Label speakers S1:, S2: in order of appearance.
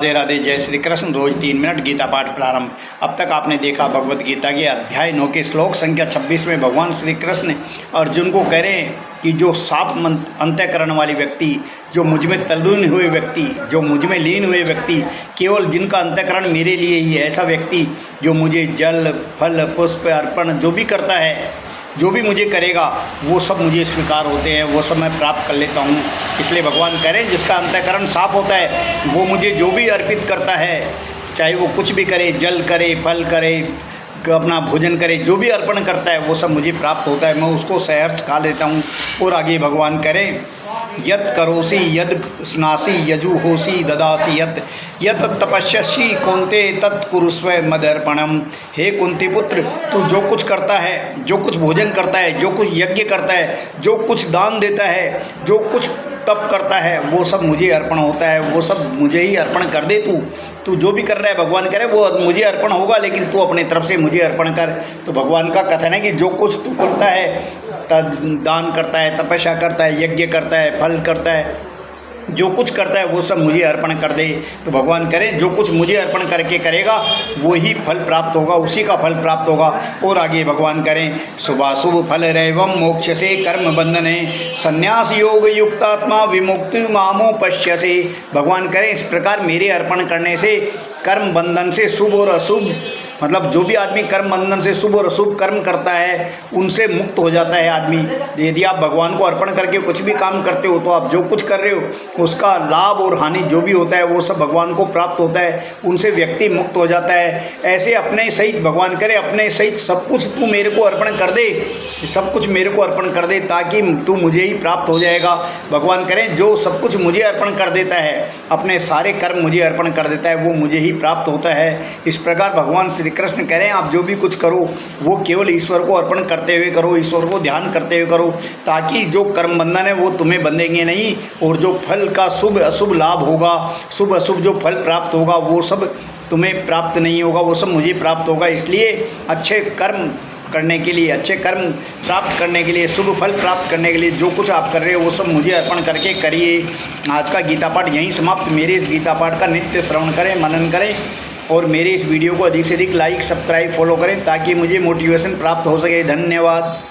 S1: राधे राधे। जय श्री कृष्ण। रोज 3 मिनट गीता पाठ प्रारंभ। अब तक आपने देखा भगवत गीता के अध्याय 9 के श्लोक संख्या 26 में भगवान श्री कृष्ण अर्जुन को कह रहे हैं कि जो साफ अंतःकरण वाली व्यक्ति, जो मुझ में तल्लीन हुए व्यक्ति, जो मुझ में लीन हुए व्यक्ति, केवल जिनका अंतःकरण मेरे लिए ही है, ऐसा व्यक्ति जो मुझे जल फल पुष्प अर्पण जो भी करता है, जो भी मुझे करेगा, वो सब मुझे स्वीकार होते हैं, वो सब मैं प्राप्त कर लेता हूँ। इसलिए भगवान करें जिसका अंतःकरण साफ होता है, वो मुझे जो भी अर्पित करता है, चाहे वो कुछ भी करे, जल करे, फल करे, अपना भोजन करे, जो भी अर्पण करता है वो सब मुझे प्राप्त होता है, मैं उसको सहर्ष खा लेता हूँ। और आगे भगवान करें, यत् करोसि यद् स्नासि यजुहोसि ददासि यत् तपस्यसि कौन्ते तत् कुरुस्व मदर्पणम। हे कुंती पुत्र, तू जो कुछ करता है, जो कुछ भोजन करता है, जो कुछ यज्ञ करता है, जो कुछ दान देता है, जो कुछ तप करता है, वो सब मुझे अर्पण होता है, वो सब मुझे ही अर्पण कर दे। तू जो भी कर रहा है, भगवान करे वो मुझे अर्पण होगा, लेकिन तू अपनी तरफ से मुझे अर्पण कर। तो भगवान का कथन है कि जो कुछ तू करता है, दान करता है, तपस्या करता है, यज्ञ करता है, फल करता है, जो कुछ करता है वो सब मुझे अर्पण कर दे। तो भगवान करे जो कुछ मुझे अर्पण करके करेगा वही फल प्राप्त होगा, उसी का फल प्राप्त होगा। और आगे भगवान करें, शुभाशुभ फल रैवम मोक्ष से कर्म बंधने संन्यास योग युक्तात्मा विमुक्ति मामो पश्यसे। भगवान करें इस प्रकार मेरे अर्पण करने से कर्म बंधन से शुभ और अशुभ, मतलब जो भी आदमी कर्म बंधन से शुभ और अशुभ कर्म करता है उनसे मुक्त हो जाता है आदमी। यदि आप भगवान को अर्पण करके कुछ भी काम करते हो तो आप जो कुछ कर रहे हो उसका लाभ और हानि जो भी होता है वो सब भगवान को प्राप्त होता है, उनसे व्यक्ति मुक्त हो जाता है। ऐसे अपने सहित भगवान करे अपने सहित सब कुछ तू मेरे को अर्पण कर दे, सब कुछ मेरे को अर्पण कर दे ताकि तू मुझे ही प्राप्त हो जाएगा। भगवान करें जो सब कुछ मुझे अर्पण कर देता है, अपने सारे कर्म मुझे अर्पण कर देता है, वो मुझे ही प्राप्त होता है। इस प्रकार भगवान श्री कृष्ण कह रहे हैं आप जो भी कुछ करो वो केवल ईश्वर को अर्पण करते हुए करो, ईश्वर को ध्यान करते हुए करो, ताकि जो कर्म बंधन है वो तुम्हें बंधेंगे नहीं, और जो फल का शुभ अशुभ लाभ होगा, शुभ अशुभ जो फल प्राप्त होगा वो सब तुम्हें प्राप्त नहीं होगा, वो सब मुझे प्राप्त होगा। इसलिए अच्छे कर्म करने के लिए, अच्छे कर्म प्राप्त करने के लिए, शुभ फल प्राप्त करने के लिए जो कुछ आप कर रहे हो वो सब मुझे अर्पण करके करिए। आज का गीता पाठ यहीं समाप्त। मेरे इस गीता पाठ का नित्य श्रवण करें, मनन करें, और मेरे इस वीडियो को अधिक से अधिक लाइक, सब्सक्राइब, फॉलो करें ताकि मुझे मोटिवेशन प्राप्त हो सके। धन्यवाद।